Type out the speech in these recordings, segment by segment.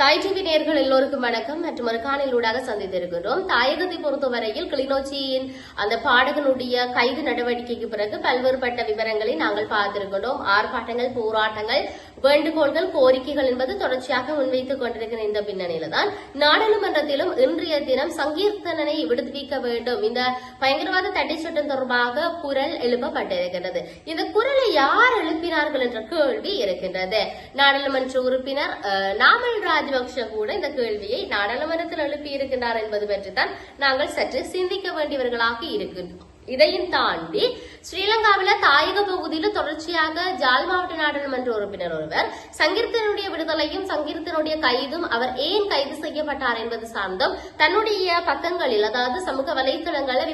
தாய் டிவி நேயர்கள் எல்லோருக்கும் வணக்கம். மற்றும் ஒரு காணொலியூடாக சந்தித்திருக்கிறோம். தாயகத்தை பொறுத்தவரையில் கிளிநொச்சியின் அந்த பாடகனுடைய கைது நடவடிக்கைக்கு பிறகு பல்வேறுபட்ட விவரங்களை நாங்கள் பார்த்திருக்கிறோம். ஆர்ப்பாட்டங்கள், போராட்டங்கள், வேண்டுகோள்கள், கோரிக்கைகள் என்பது தொடர்ச்சியாக முன்வைத்துக் கொண்டிருக்கிற இந்த பின்னணியில்தான் நாடாளுமன்றத்திலும் இன்றைய தினம் சங்கீர்த்தனனை விடுவிக்க வேண்டும், இந்த பயங்கரவாத தடை சட்டம் தொடர்பாக குரல் எழுப்பப்பட்டிருக்கிறது. இந்த குரலை யார் எழுப்பினார்கள் என்ற கேள்வி இருக்கின்றது. நாடாளுமன்ற உறுப்பினர் நாமல் ராஜபக்ஷ கூட இந்த கேள்வியை நாடாளுமன்றத்தில் எழுப்பி இருக்கின்றார் என்பது பற்றித்தான் நாங்கள் சற்று சிந்திக்க வேண்டியவர்களாக இருக்கின்றோம். இதையும் தாண்டி ஸ்ரீலங்காவில தாயக பகுதியில் தொடர்ச்சியாக ஜாழ் மாவட்ட நாடாளுமன்ற உறுப்பினர் ஒருவர் சங்கீர்த்தனுடைய விடுதலையும் சங்கீர்த்தனுடைய கைதும் அவர் ஏன் கைது செய்யப்பட்டார் என்பது சார்ந்தும் தன்னுடைய பக்கங்களில், அதாவது சமூக வலைதளங்களில்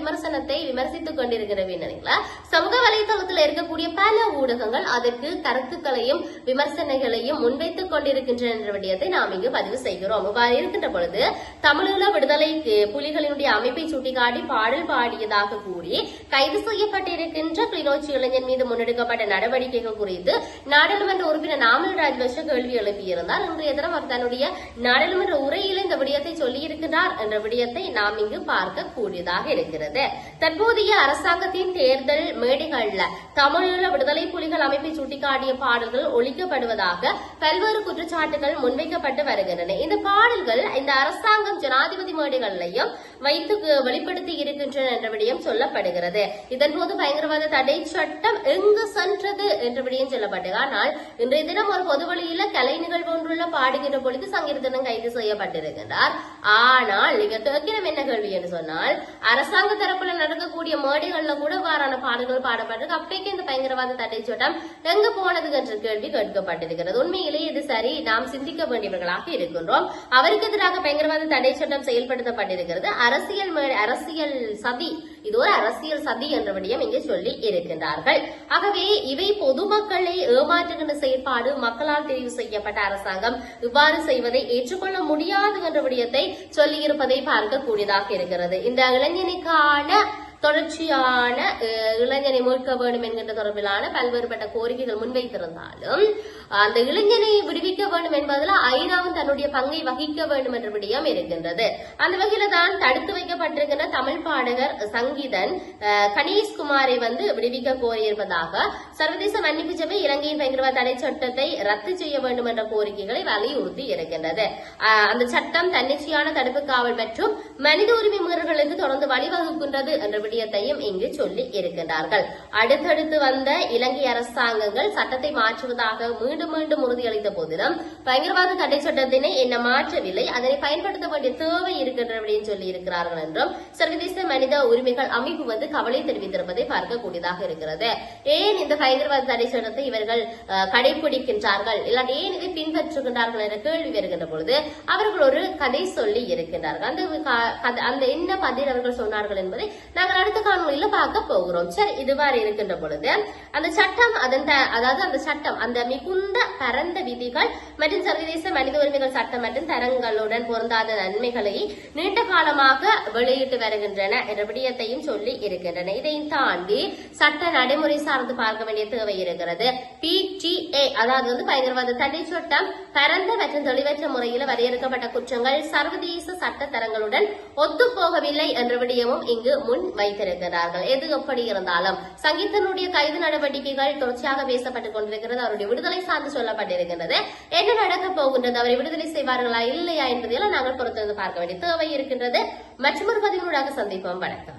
விமர்சித்துக் கொண்டிருக்கிற பின்னணியில சமூக வலைதளத்தில் இருக்கக்கூடிய பல ஊடகங்கள் அதற்கு கருத்துக்களையும் விமர்சனங்களையும் முன்வைத்துக் கொண்டிருக்கின்றன என்ற விடயத்தை நாம் இங்கு பதிவு செய்கிறோம். இவ்வாறு இருக்கின்ற பொழுது தமிழீழ விடுதலை புலிகளினுடைய அமைப்பை சுட்டிக்காட்டி பாடல் பாடியதாக கூறி கைது செய்யப்பட்டிருக்கின்ற கிளிநொச்சி இளைஞன் மீது முன்னெடுக்கப்பட்ட நடவடிக்கைகள் குறித்து நாடாளுமன்ற உறுப்பினர் நாமல் ராஜபக்ஷ கேள்வி எழுப்பியிருந்தார். இன்றைய தினம் அவர் தன்னுடைய நாடாளுமன்ற உரையில் இந்த விடயத்தை சொல்லியிருக்கிறார் என்ற விடயத்தை நாம் இங்கு பார்க்க கூடியதாக இருக்கிறது. தற்போதைய அரசாங்கத்தின் தேர்தல் மேடைகள்ல தமிழீழ விடுதலை புலிகள் அமைப்பை சுட்டிக்காட்டிய பாடல்கள் ஒழிக்கப்படுவதாக பல்வேறு குற்றச்சாட்டுகள் முன்வைக்கப்பட்டு வருகின்றன. இந்த பாடல்கள் இந்த அரசாங்கம் ஜனாதிபதி மேடைகளையும் வைத்து வெளிப்படுத்தி இருக்கின்றன என்ற விடயம் சொல்லப்படுகிறது. இதன்போது பயங்கரவாத தடை சட்டம் எங்கு சென்றது என்ற விடயம் சொல்லப்பட்டது. ஆனால் இன்றைய தினம் ஒரு பொது வழியில கலை நிகழ்வு ஒன்றுள்ள பாடுகின்ற பொழுது சங்கீர்த்தனம் கைது செய்யப்பட்டிருக்கின்றார். ஆனால் நீங்க கேட்கிற என்ன கேள்வி என்று சொன்னால், அரசாங்க தரப்புல நடக்கக்கூடிய மேடைகள்ல கூட வாரான பாடல்கள் பாடப்பட்டிருக்கு. அப்பைக்கு இந்த பயங்கரவாத தடை சட்டம் எங்கு போனது என்ற கேள்வி கேட்கப்பட்டிருக்கிறது. உண்மையிலேயே இது சரி, நாம் சிந்திக்க வேண்டியவர்களாக இருக்கின்றோம். அவருக்கு எதிராக பயங்கரவாத தடை சட்டம் செயல்படுத்தப்பட்டிருக்கிறது. அரசியல் சதி, இது ஒரு அரசியல் சதி என்ற விடயம் இங்கே சொல்லி இருக்கின்றார்கள். ஆகவே இவை பொதுமக்களை ஏமாற்றுகின்ற செயற்பாடு. மக்களால் தெரிவு செய்யப்பட்ட அரசாங்கம் இவ்வாறு செய்வதை ஏற்றுக்கொள்ள முடியாது என்ற விடயத்தை சொல்லியிருப்பதை பார்க்கக்கூடியதாக இருக்கிறது. இந்த இளைஞனுக்கான தொடர்ச்சியான இளைஞனை மீட்க வேண்டும் என்கின்ற தொடர்பிலான பல்வேறுபட்ட கோரிக்கைகள் முன்வைத்திருந்தாலும் அந்த இளைஞனை விடுவிக்க வேண்டும் என்பதில் ஐநாவும் தன்னுடைய பங்கை வகிக்க வேண்டும் என்ற விடயம் இருக்கின்றது. அந்த வகையில தான் தடுத்து வைக்கப்பட்டிருக்கின்ற தமிழ் பாடகர் சங்கீதன் கணேஷ்குமாரை விடுவிக்க கோரியிருப்பதாக சர்வதேச மன்னிப்பு சபை இலங்கையின் பயங்கரவாத தடை சட்டத்தை ரத்து செய்ய வேண்டும் என்ற கோரிக்கைகளை வலியுறுத்தி இருக்கின்றது. அந்த சட்டம் தன்னிச்சையான தடுப்பு காவல் மற்றும் மனித உரிமை மீறல்களுக்கு தொடர்ந்து வழிவகுக்கின்றது என்ற விடயத்தையும் இங்கு சொல்லி இருக்கின்றார்கள். அடுத்தடுத்து வந்த இலங்கை அரசாங்கங்கள் சட்டத்தை மாற்றுவதாக மீண்டும் உறுதியளித்த போதிலும் பயங்கரவாத தடை சட்டத்தினை என்ன மாற்றவில்லை, அதனை பயன்படுத்த வேண்டிய தேவை இருக்கின்ற சொல்லி இருக்கிறார்கள் என்றும் சர்வதேச மனித உரிமைகள் அமைப்பு கவலை தெரிவித்திருப்பதை பார்க்கக்கூடியதாக இருக்கிறது. ஏன் இந்த பயங்கரவாத தடை சட்டத்தை இவர்கள் கடைபிடிக்கின்றார்கள், இல்லாட்டி ஏன் இதை பின்பற்றுகின்றார்கள் என்ற கேள்வி வருகின்ற பொழுது அவர்கள் ஒரு கதை சொல்லி இருக்கின்றார்கள். அந்த என்ன பதில் அவர்கள் சொன்னார்கள் என்பதை நாங்கள் அடுத்த காணொலியில பார்க்க போகிறோம். சரி, இதுவாறு இருக்கின்ற பொழுது அந்த சட்டம் அந்த சட்டம் அந்த மிகுந்த பரந்த விதிகள் மற்றும் சர்வதேச மனித உரிமைகள் சட்டம் மற்றும் தரங்களுடன் பொருந்தாத நன்மைகளை நீண்ட காலமாக வெளியிட்டு வருகின்றன என்ற விடயத்தையும் சொல்லி இருக்கின்றன. இதையும் தாண்டி சட்ட நடைமுறை சார்ந்து பார்க்க வேண்டிய தேவை இருக்கிறது. PTA அதாவது பயங்கரவாத தடை சட்டம் பரந்த மற்றும் தெளிவற்ற முறையில் வரையறுக்கப்பட்ட குற்றங்கள் சர்வதேச சட்ட தரங்களுடன் ஒத்துப்போகவில்லை என்ற விடயமும் இங்கு முன் வைத்திருக்கிறார்கள். எது எப்படி இருந்தாலும் சங்கீதனுடைய கைது நடவடிக்கைகள் தொடர்ச்சியாக பேசப்பட்டுக் கொண்டிருக்கிறது. அவருடைய விடுதலை சார்ந்து சொல்லப்பட்டிருக்கிறது. என்ன நடக்கப் போகின்றது, அவரை விடுதலை செய்வார்களா இல்லையா என்பதையெல்லாம் நாங்கள் பொறுத்திருந்து பார்க்க வேண்டிய தேவை இருக்கின்றது. மற்றொரு பதிவுடன் சந்திப்போம். வணக்கம்.